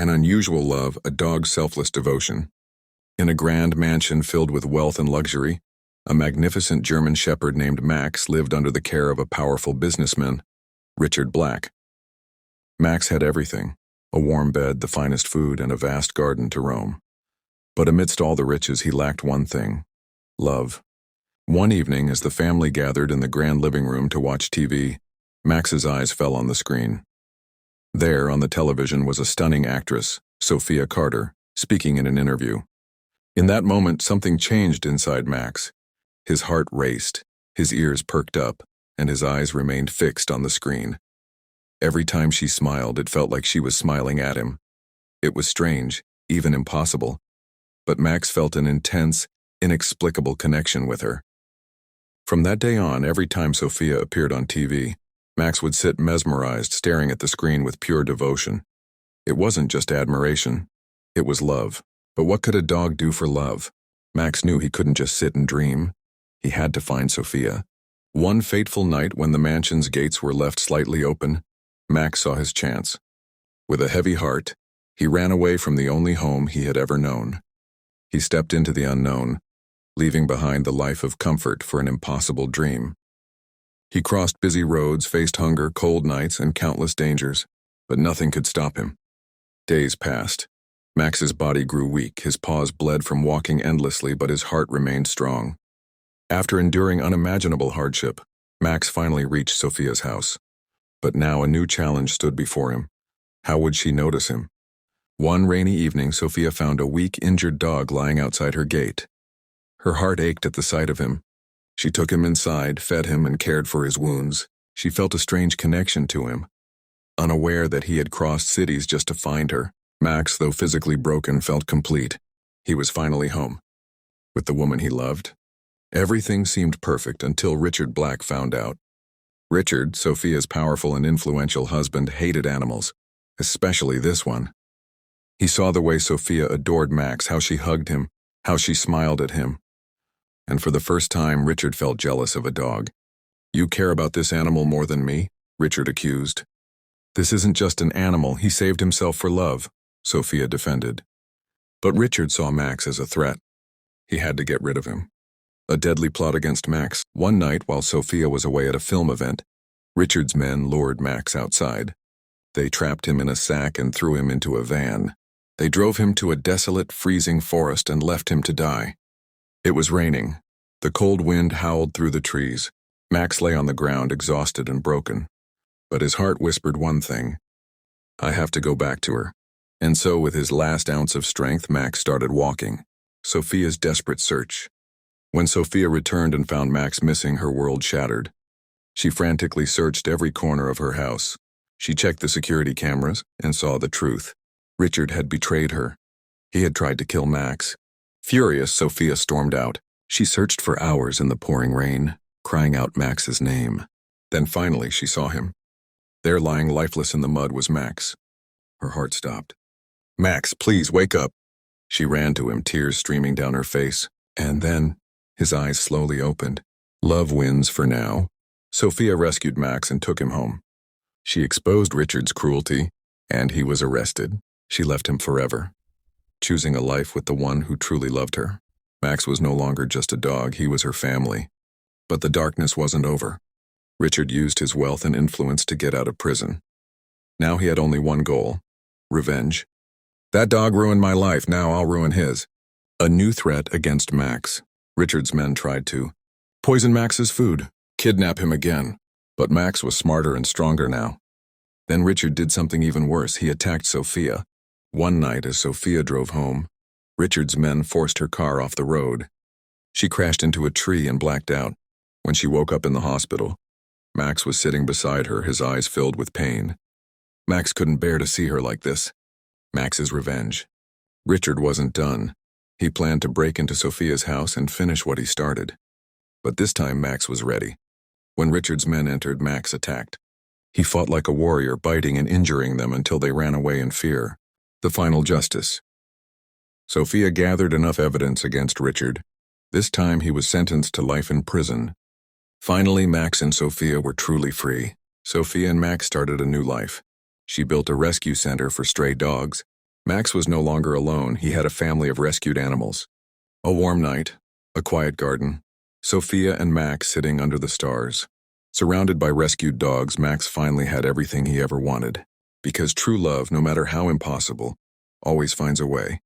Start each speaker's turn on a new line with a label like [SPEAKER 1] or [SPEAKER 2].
[SPEAKER 1] An unusual love, a dog's selfless devotion. In a grand mansion filled with wealth and luxury, a magnificent German shepherd named Max lived under the care of a powerful businessman, Richard Black. Max had everything: a warm bed, the finest food, and a vast garden to roam. But amidst all the riches, he lacked one thing: love. One evening, as the family gathered in the grand living room to watch TV, Max's eyes fell on the screen. There, on the television, was a stunning actress, Sophia Carter, speaking in an interview. In that moment, something changed inside Max. His heart raced, his ears perked up, and his eyes remained fixed on the screen. Every time she smiled, it felt like she was smiling at him. It was strange, even impossible, but Max felt an intense, inexplicable connection with her. From that day on, every time Sophia appeared on TV, Max would sit mesmerized, staring at the screen with pure devotion. It wasn't just admiration, it was love. But what could a dog do for love? Max knew he couldn't just sit and dream. He had to find Sophia. One fateful night, when the mansion's gates were left slightly open, Max saw his chance. With a heavy heart, he ran away from the only home he had ever known. He stepped into the unknown, leaving behind the life of comfort for an impossible dream. He crossed busy roads, faced hunger, cold nights, and countless dangers, but nothing could stop him. Days passed. Max's body grew weak, his paws bled from walking endlessly, but his heart remained strong. After enduring unimaginable hardship, Max finally reached Sophia's house. But now a new challenge stood before him. How would she notice him? One rainy evening, Sophia found a weak, injured dog lying outside her gate. Her heart ached at the sight of him. She took him inside, fed him, and cared for his wounds. She felt a strange connection to him. Unaware that he had crossed cities just to find her, Max, though physically broken, felt complete. He was finally home, with the woman he loved. Everything seemed perfect until Richard Black found out. Richard, Sophia's powerful and influential husband, hated animals, especially this one. He saw the way Sophia adored Max, how she hugged him, how she smiled at him. And for the first time, Richard felt jealous of a dog. "You care about this animal more than me?" Richard accused. "This isn't just an animal, he saved himself for love," Sophia defended. But Richard saw Max as a threat. He had to get rid of him. A deadly plot against Max. One night, while Sophia was away at a film event, Richard's men lured Max outside. They trapped him in a sack and threw him into a van. They drove him to a desolate, freezing forest and left him to die. It was raining. The cold wind howled through the trees. Max lay on the ground, exhausted and broken. But his heart whispered one thing: "I have to go back to her." And so, with his last ounce of strength, Max started walking. Sophia's desperate search. When Sophia returned and found Max missing, her world shattered. She frantically searched every corner of her house. She checked the security cameras and saw the truth. Richard had betrayed her. He had tried to kill Max. Furious, Sophia stormed out. She searched for hours in the pouring rain, crying out Max's name. Then finally she saw him. There, lying lifeless in the mud, was Max. Her heart stopped. "Max, please, wake up." She ran to him, tears streaming down her face. And then his eyes slowly opened. Love wins for now. Sophia rescued Max and took him home. She exposed Richard's cruelty, and he was arrested. She left him forever, choosing a life with the one who truly loved her. Max was no longer just a dog, he was her family. But the darkness wasn't over. Richard used his wealth and influence to get out of prison. Now he had only one goal: revenge. "That dog ruined my life, now I'll ruin his." A new threat against Max. Richard's men tried to poison Max's food, kidnap him again. But Max was smarter and stronger now. Then Richard did something even worse. He attacked Sophia. One night, as Sophia drove home, Richard's men forced her car off the road. She crashed into a tree and blacked out. When she woke up in the hospital, Max was sitting beside her, his eyes filled with pain. Max couldn't bear to see her like this. Max's revenge. Richard wasn't done. He planned to break into Sophia's house and finish what he started. But this time Max was ready. When Richard's men entered, Max attacked. He fought like a warrior, biting and injuring them until they ran away in fear. The final justice. Sophia gathered enough evidence against Richard. This time he was sentenced to life in prison. Finally, Max and Sophia were truly free. Sophia and Max started a new life. She built a rescue center for stray dogs, Max was no longer alone. He had a family of rescued animals. A warm night, a quiet garden, Sophia and Max sitting under the stars. Surrounded by rescued dogs, Max finally had everything he ever wanted. Because true love, no matter how impossible, always finds a way.